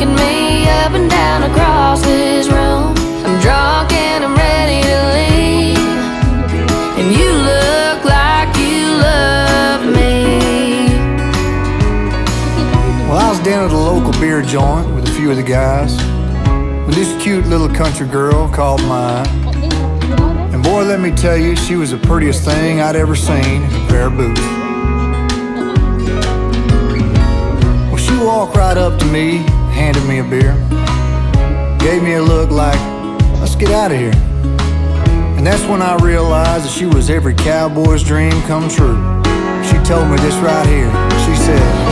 walking me up and down across this room. I'm drunk and I'm ready to leave, and you look like you love me. Well, I was down at a local beer joint with a few of the guys when this cute little country girl called mine. And boy, let me tell you, she was the prettiest thing I'd ever seen in a pair of boots. Well, she walked right up to me, handed me a beer, gave me a look like, let's get out of here. And that's when I realized that she was every cowboy's dream come true. She told me this right here. She said,